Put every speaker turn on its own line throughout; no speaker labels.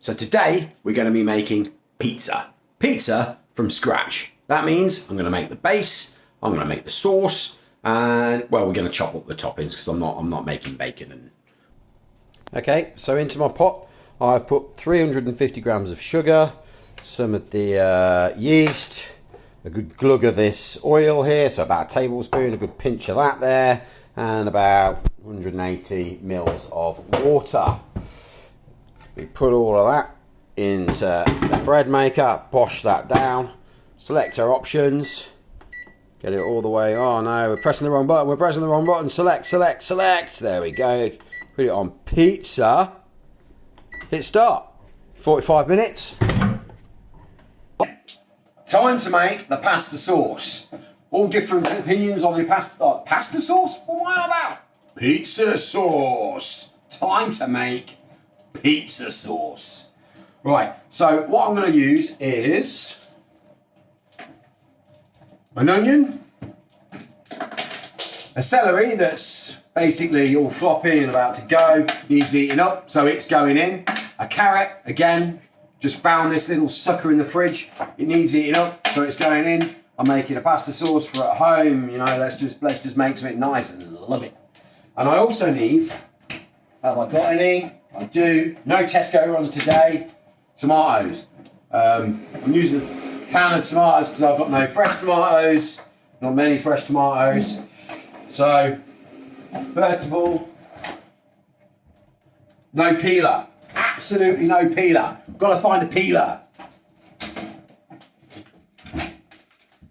So today we're going to be making pizza. Pizza from scratch. That means I'm going to make the base, I'm going to make the sauce, and well, we're going to chop up the toppings because I'm not making bacon. And okay, so into my pot I've put 350 grams of sugar, some of the yeast, a good glug of this oil here, so about a tablespoon, a good pinch of that there, and about 180 mils of water. We put all of that into the bread maker, bosh that down, select our options, get it all the way. Oh no, we're pressing the wrong button, select, there we go. Put it on pizza, hit start, 45 minutes. Time to make the pasta sauce. All different opinions on the pasta sauce? Well, why not that? Pizza sauce. Time to make pizza sauce. Right, so what I'm going to use is an onion, a celery that's basically all floppy and about to go, needs eating up, so it's going in. A carrot, again, just found this little sucker in the fridge. It needs eating up, so it's going in. I'm making a pasta sauce for at home. You know, let's just make something nice and love it. And I also need, have I got any? I do. No Tesco runs today. Tomatoes. I'm using a can of tomatoes because I've got no fresh tomatoes. Not many fresh tomatoes. So, first of all, no peeler. Absolutely no peeler. Got to find a peeler.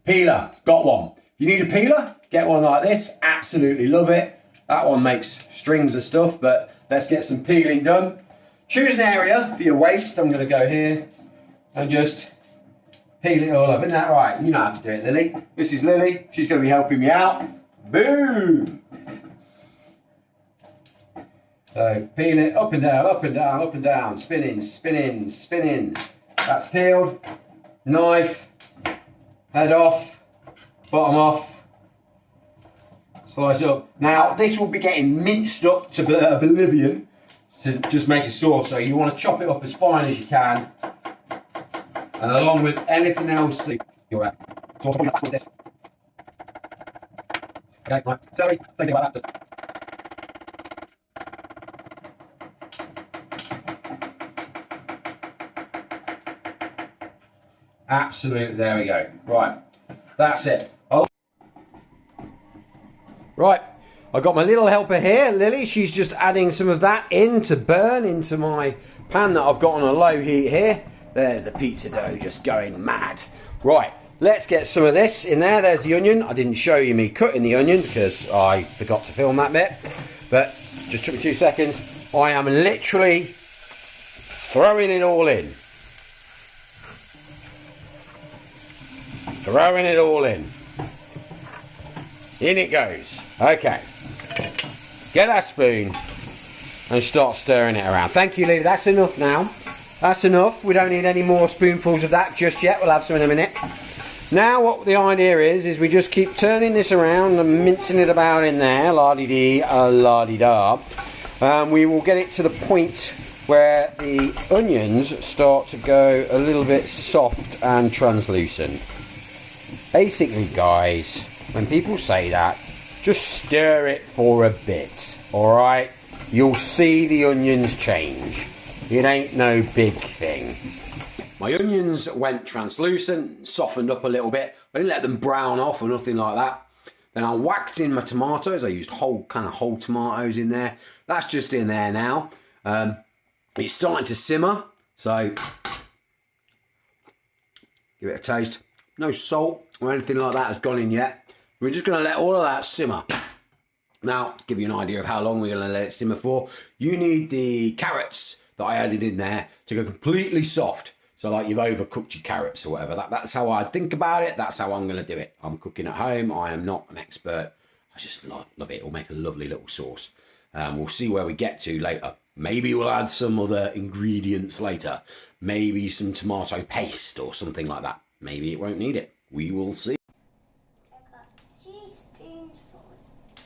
Peeler, got one. You need a peeler? Get one like this. Absolutely love it. That one makes strings of stuff, but let's get some peeling done. Choose an area for your waste. I'm going to go here and just peel it all up. Isn't that right? You know how to do it, Lily. This is Lily. She's going to be helping me out. Boom! So peel it up and down, up and down, up and down, spinning, spinning, spinning. That's peeled. Knife, head off, bottom off, slice up. Now this will be getting minced up to oblivion to just make a sauce, so you want to chop it up as fine as you can, and along with anything else that you're at. So I'll with this. Okay, right, celery, same thing like that. Absolutely, there we go. Right, that's it. Oh. Right, I've got my little helper here, Lily. She's just adding some of that in to burn into my pan that I've got on a low heat here. There's the pizza dough just going mad. Right, let's get some of this in there. There's the onion. I didn't show you me cutting the onion because I forgot to film that bit, but just took me 2 seconds. I am literally throwing it all in. Throwing it all in. In it goes. Okay. Get that spoon and start stirring it around. Thank you, Lee. That's enough now. That's enough. We don't need any more spoonfuls of that just yet. We'll have some in a minute. Now what the idea is we just keep turning this around and mincing it about in there. La-di-dee, la-di-da. We will get it to the point where the onions start to go a little bit soft and translucent. Basically, guys, when people say that, just stir it for a bit, alright? You'll see the onions change. It ain't no big thing. My onions went translucent, softened up a little bit. I didn't let them brown off or nothing like that. Then I whacked in my tomatoes. I used whole tomatoes in there. That's just in there now. It's starting to simmer, so give it a taste. No salt or anything like that has gone in yet. We're just going to let all of that simmer. Now, to give you an idea of how long we're going to let it simmer for, you need the carrots that I added in there to go completely soft. So like you've overcooked your carrots or whatever. That's how I think about it. That's how I'm going to do it. I'm cooking at home. I am not an expert. I just love it. It'll make a lovely little sauce. We'll see where we get to later. Maybe we'll add some other ingredients later. Maybe some tomato paste or something like that. Maybe it won't need it. We will see.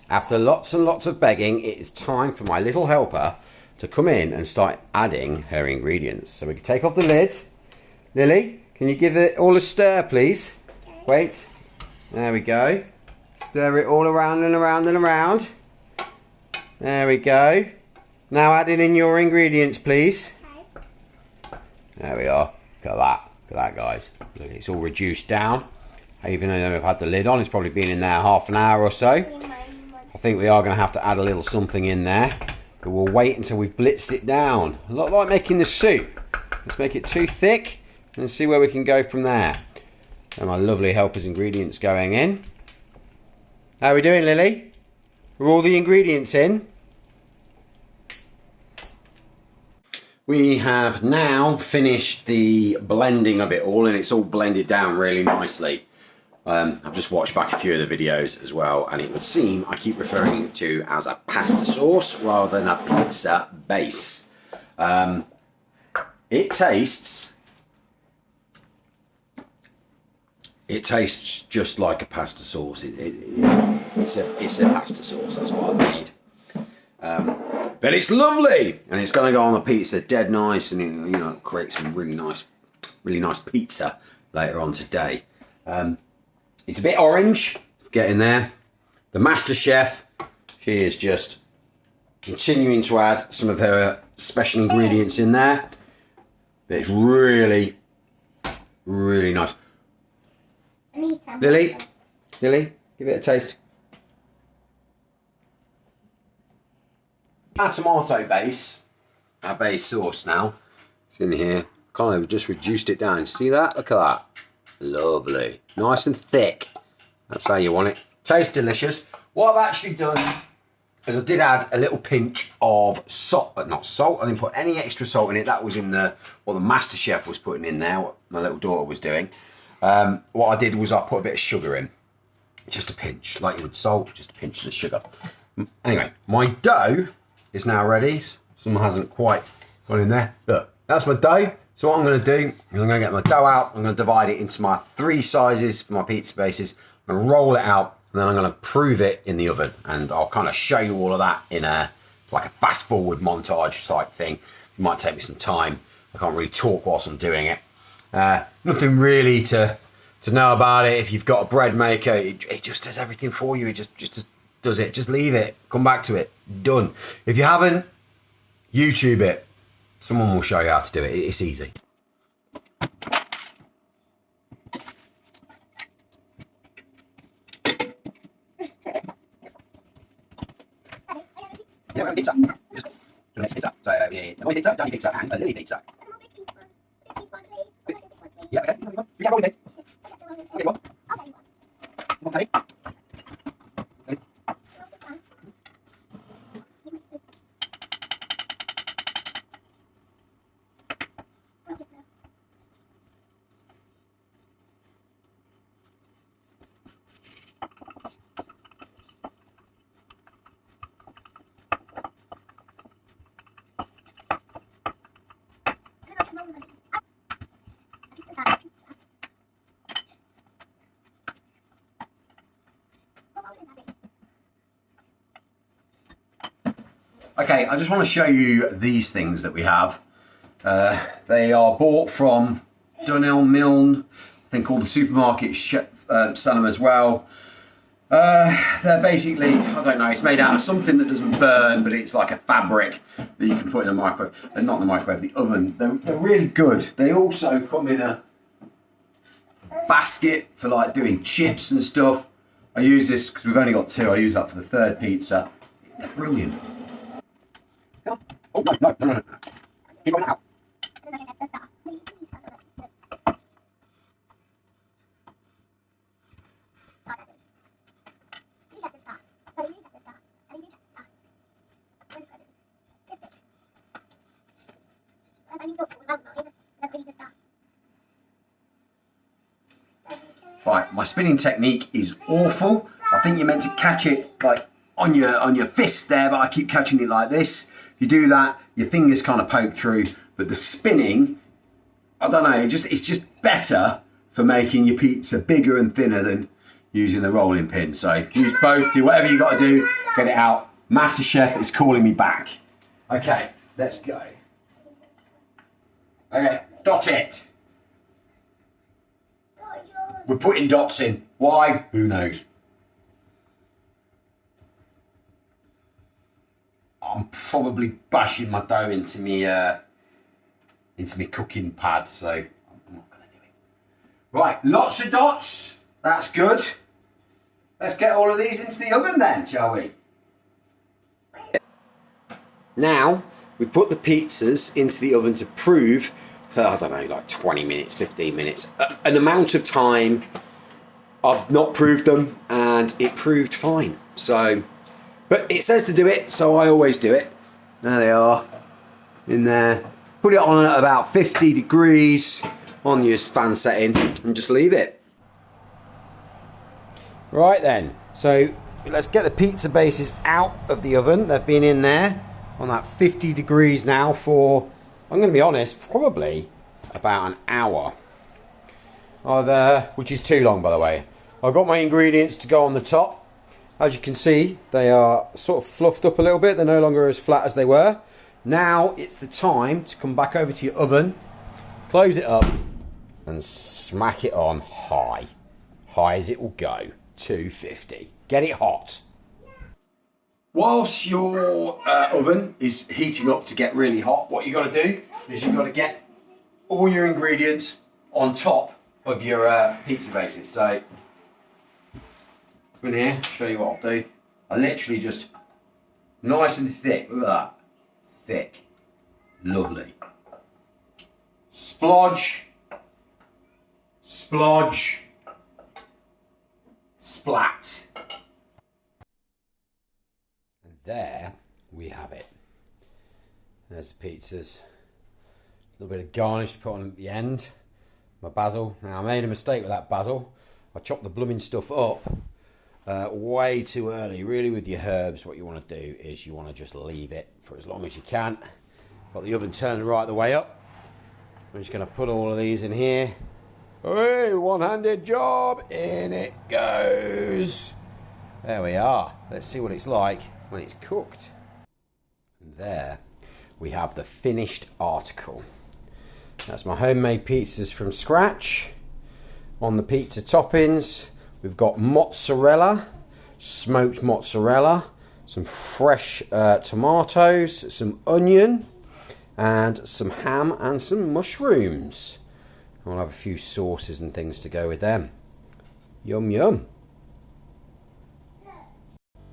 After lots and lots of begging, it is time for my little helper to come in and start adding her ingredients. So we can take off the lid. Lily, can you give it all a stir, please?
Okay.
Wait. There we go. Stir it all around and around and around. There we go. Now adding in your ingredients, please.
Okay.
There we are. Look at that. Look at that, guys. Look, it's all reduced down. Even though we've had the lid on, it's probably been in there half an hour or so. I think we are going to have to add a little something in there. But we'll wait until we've blitzed it down. A lot like making the soup. Let's make it too thick and see where we can go from there. And my lovely helper's ingredients going in. How are we doing, Lily? Are all the ingredients in? We have now finished the blending of it all, and it's all blended down really nicely. I've just watched back a few of the videos as well, and it would seem I keep referring to it as a pasta sauce rather than a pizza base. It tastes just like a pasta sauce. It's a pasta sauce. That's what I made. But it's lovely, and it's going to go on the pizza dead nice, and it create some really nice pizza later on today. It's a bit orange, getting there. The master chef, she is just continuing to add some of her special ingredients in there. But it's really nice. Lily, give it a taste. Our tomato base, our base sauce now, it's in here. Kind of just reduced it down. See that? Look at that. Lovely. Nice and thick. That's how you want it. Tastes delicious. What I've actually done is I did add a little pinch of salt, but not salt. I didn't put any extra salt in it. That was in what the master chef was putting in there, what my little daughter was doing. What I did was I put a bit of sugar in. Just a pinch, like you would salt, just a pinch of the sugar. Anyway, my dough is now ready. Some hasn't quite gone in there. Look, that's my dough. So what I'm going to do is I'm going to get my dough out. I'm going to divide it into my 3 sizes for my pizza bases. I'm going to roll it out, and then I'm going to prove it in the oven. And I'll kind of show you all of that in like a fast forward montage type thing. It might take me some time. I can't really talk whilst I'm doing it. Nothing really to know about it. If you've got a bread maker, it just does everything for you. It just does it. Just leave it. Come back to it. Done. If you haven't, YouTube it. Someone will show you how to do it. It's easy. Yeah, we're pizza. Just pizza. So a pizza, Danny pizza, and a Lily pizza. Yeah, okay. You get rolling it. Okay, one. Okay. Okay, I just want to show you these things that we have. They are bought from Dunelm Milne. I think all the supermarkets sell them as well. They're basically, I don't know, it's made out of something that doesn't burn, but it's like a fabric that you can put in the microwave. Not in the microwave, the oven. They're really good. They also come in a basket for like doing chips and stuff. I use this because we've only got 2. I use that for the 3rd pizza. They're brilliant. Oh, no. Keep going out. Right, my spinning technique is awful. I think you're meant to catch it like on your fist there, but I keep catching it like this. If you do that, your fingers kind of poke through, but the spinning, I don't know, it's just better for making your pizza bigger and thinner than using the rolling pin. So use both, do whatever you got to do, get it out. Master Chef is calling me back. Okay, let's go. Okay, dot it. We're putting dots in. Why? Who knows? I'm probably bashing my dough into me cooking pad, so I'm not going to do it. Right, lots of dots. That's good. Let's get all of these into the oven then, shall we? Now, we put the pizzas into the oven to prove for, I don't know, like 20 minutes, 15 minutes. An amount of time. I've not proved them, and it proved fine. So, but it says to do it, so I always do it. There they are, in there. Put it on at about 50 degrees on your fan setting, and just leave it. Right then, so let's get the pizza bases out of the oven. They've been in there on that 50 degrees now for, I'm going to be honest, probably about an hour. Which is too long, by the way. I've got my ingredients to go on the top. As you can see, they are sort of fluffed up a little bit. They're no longer as flat as they were. Now it's the time to come back over to your oven, close it up, and smack it on high. High as it will go, 250. Get it hot. Whilst your oven is heating up to get really hot, what you've got to do is you've got to get all your ingredients on top of your pizza bases. So, in here, show you what I'll do. I literally just, nice and thick, look at that. Thick. Lovely. Splodge. Splodge. Splat. And there we have it. There's the pizzas. A little bit of garnish to put on at the end. My basil. Now I made a mistake with that basil. I chopped the blooming stuff up way too early. Really, with your herbs, what you want to do is you want to just leave it for as long as you can. Got the oven turned right the way up. I'm just going to put all of these in here. Hey, one-handed job. In it goes. There we are. Let's see what it's like when it's cooked. And there we have the finished article. That's my homemade pizzas from scratch. On the pizza toppings, we've got mozzarella, smoked mozzarella, some fresh tomatoes, some onion, and some ham and some mushrooms. I'll have a few sauces and things to go with them. Yum, yum.